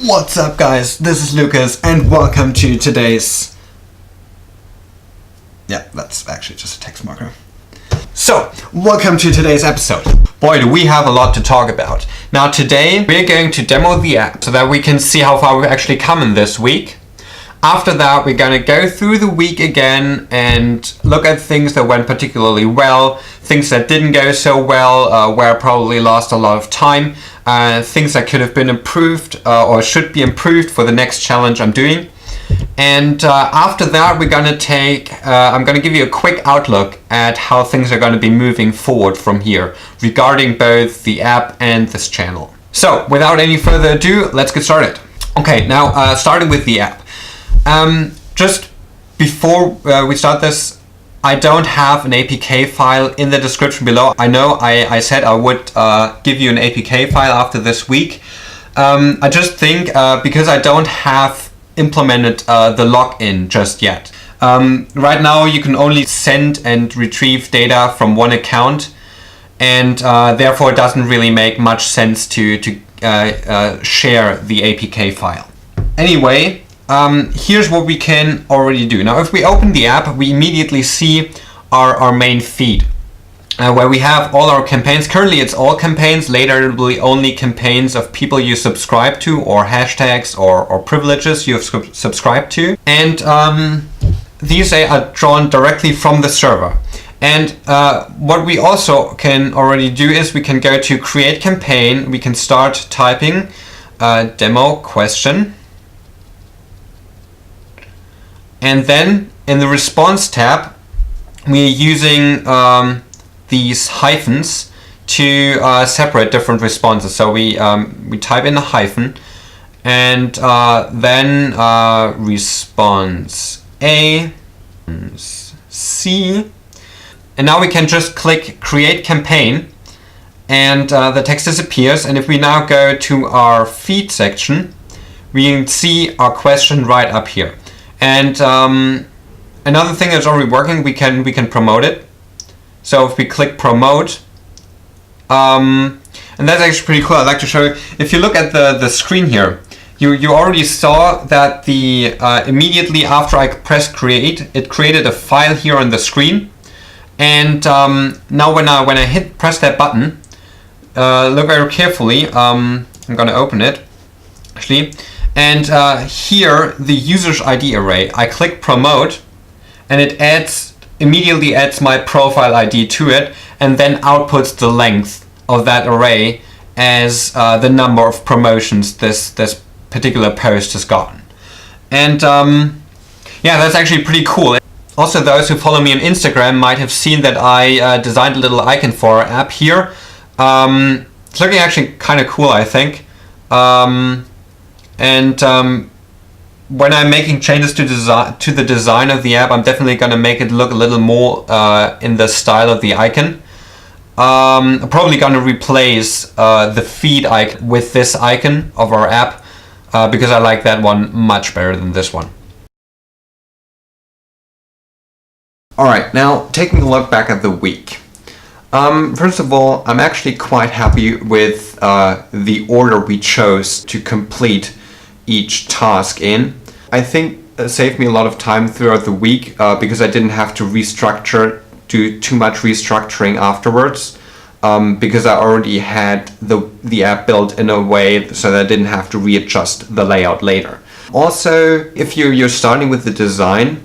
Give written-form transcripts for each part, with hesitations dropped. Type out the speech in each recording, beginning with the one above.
What's up guys, this is Lucas and welcome to today's... Yeah, that's actually just a text marker. So, welcome to today's episode. Boy, do we have a lot to talk about. Now today we're going to demo the app so that we can see how far we've actually come in this week. After that we're gonna go through the week again and look at things that went particularly well, things that didn't go so well, where I probably lost a lot of time, things that could have been improved or should be improved for the next challenge I'm doing. And after that we're gonna I'm gonna give you a quick outlook at how things are gonna be moving forward from here regarding both the app and this channel. So without any further ado, let's get started. Okay, now starting with the app. Just before we start this, I don't have an APK file in the description below. I know I said I would give you an APK file after this week. I just think because I don't have implemented the login just yet. Right now you can only send and retrieve data from one account, and therefore it doesn't really make much sense to share the APK file. Anyway, here's what we can already do. Now if we open the app, we immediately see our main feed where we have all our campaigns. Currently it's all campaigns, later it will be only campaigns of people you subscribe to or hashtags or privileges you have subscribed to. And these are drawn directly from the server. And what we also can already do is we can go to create campaign, we can start typing demo question. And then in the response tab, we're using these hyphens to separate different responses. So we type in a hyphen and then response A, C, and now we can just click create campaign and the text disappears. And if we now go to our feed section, we can see our question right up here. And another thing that's already working, we can promote it. So if we click promote, and that's actually pretty cool. I'd like to show you. If you look at the screen here, you already saw that the immediately after I pressed create, it created a file here on the screen. And now when I press that button, look very carefully. I'm gonna open it actually. And here, the user's ID array, I click promote and it immediately adds my profile ID to it and then outputs the length of that array as the number of promotions this particular post has gotten. And yeah, that's actually pretty cool. Also, those who follow me on Instagram might have seen that I designed a little icon for our app here. It's looking actually kind of cool, I think. And when I'm making changes to the design of the app, I'm definitely going to make it look a little more in the style of the icon. I'm probably going to replace the feed icon with this icon of our app because I like that one much better than this one. Alright, now taking a look back at the week. First of all, I'm actually quite happy with the order we chose to complete each task in. I think it saved me a lot of time throughout the week because I didn't have to do too much restructuring afterwards because I already had the app built in a way so that I didn't have to readjust the layout later. Also, if you're starting with the design,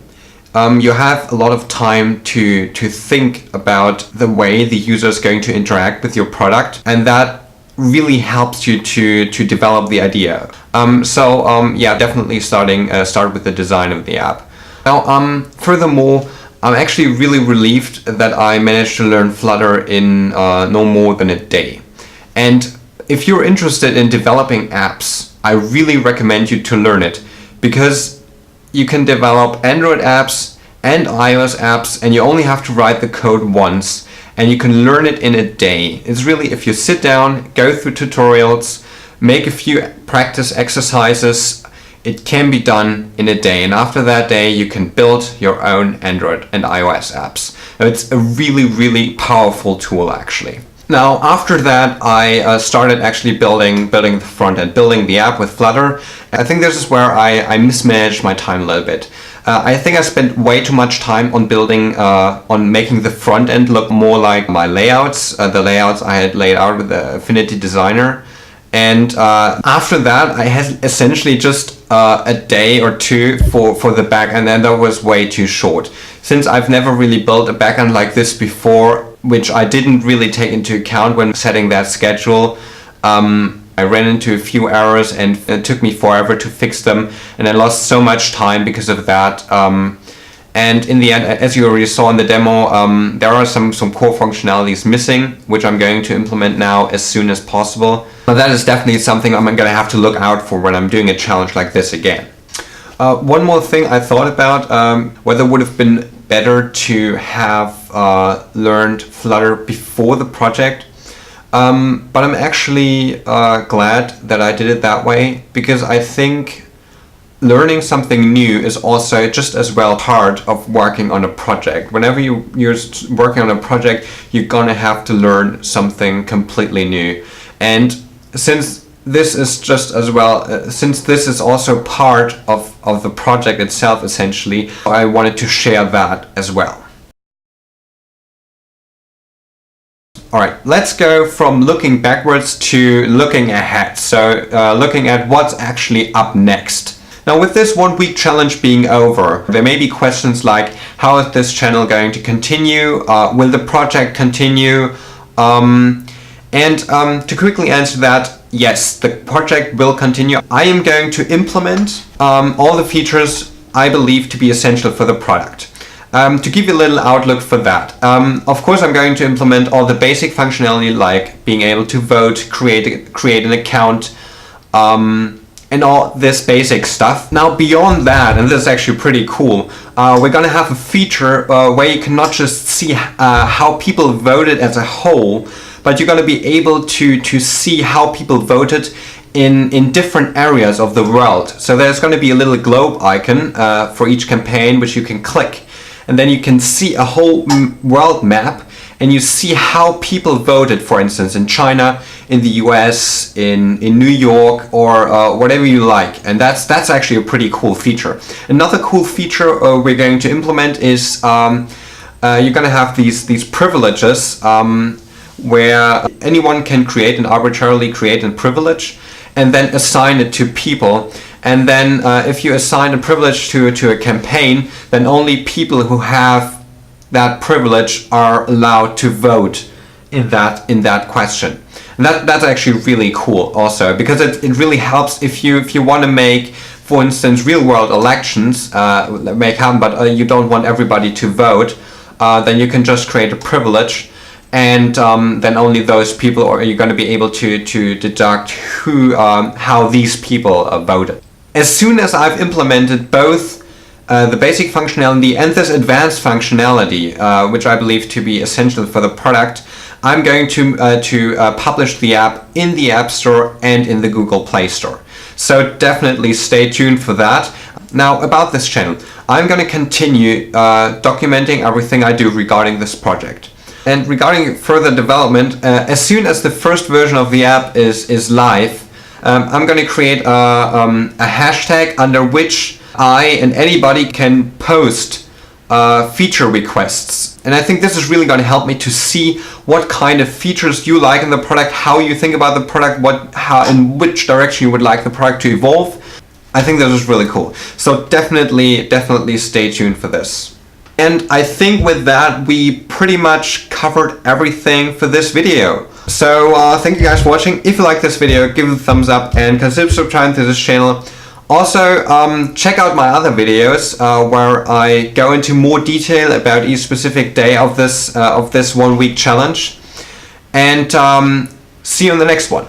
you have a lot of time to think about the way the user is going to interact with your product, and that really helps you to develop the idea. Yeah, definitely start with the design of the app. Now, furthermore, I'm actually really relieved that I managed to learn Flutter in no more than a day. And if you're interested in developing apps, I really recommend you to learn it, because you can develop Android apps and iOS apps and you only have to write the code once and you can learn it in a day. It's really, if you sit down, go through tutorials, make a few practice exercises, it can be done in a day, and after that day you can build your own Android and iOS apps. It's a really, really powerful tool actually. Now, after that, I started actually building the front end, building the app with Flutter. I think this is where I mismanaged my time a little bit. I think I spent way too much time on building, on making the front end look more like my layouts, the layouts I had laid out with the Affinity Designer. And after that, I had essentially just a day or two for the back, and then that was way too short. Since I've never really built a backend like this before, which I didn't really take into account when setting that schedule, I ran into a few errors and it took me forever to fix them, and I lost so much time because of that. And in the end, as you already saw in the demo, there are some core functionalities missing, which I'm going to implement now as soon as possible. But that is definitely something I'm going to have to look out for when I'm doing a challenge like this again. One more thing I thought about, whether it would have been better to have learned Flutter before the project. But I'm actually glad that I did it that way, because I think learning something new is also just as well part of working on a project. Whenever you're working on a project, you're gonna have to learn something completely new. And since this is just as well, since this is also part of the project itself, essentially, I wanted to share that as well. Alright, let's go from looking backwards to looking ahead. So looking at what's actually up next. Now, with this 1 week challenge being over, there may be questions like, how is this channel going to continue? Will the project continue? To quickly answer that, yes, the project will continue. I am going to implement all the features I believe to be essential for the product. To give you a little outlook for that, of course I'm going to implement all the basic functionality, like being able to vote, create an account, and all this basic stuff. Now, beyond that, and this is actually pretty cool, we're gonna have a feature where you can not just see how people voted as a whole, but you're gonna be able to see how people voted in different areas of the world. So there's gonna be a little globe icon for each campaign, which you can click. And then you can see a whole world map, and you see how people voted, for instance, in China, in the US, in New York, or whatever you like. And that's actually a pretty cool feature. Another cool feature we're going to implement is you're going to have these privileges where anyone can arbitrarily create a privilege and then assign it to people. And then if you assign a privilege to a campaign, then only people who have that privilege are allowed to vote in that question. And that's actually really cool also, because it really helps if you want to make, for instance, real world elections make happen, but you don't want everybody to vote, then you can just create a privilege, and then only those people are you're going to be able to deduct how these people voted. As soon as I've implemented both the basic functionality and this advanced functionality, which I believe to be essential for the product, I'm going to publish the app in the App Store and in the Google Play Store. So definitely stay tuned for that. Now, about this channel, I'm going to continue documenting everything I do regarding this project. And regarding further development, as soon as the first version of the app is live, I'm going to create a hashtag under which I and anybody can post feature requests. And I think this is really going to help me to see what kind of features you like in the product, how you think about the product, in which direction you would like the product to evolve. I think this is really cool. So definitely stay tuned for this. And I think with that, we pretty much covered everything for this video. So thank you guys for watching. If you like this video, give it a thumbs up and consider subscribing to this channel. Also, check out my other videos where I go into more detail about each specific day of this 1 week challenge. And see you in the next one.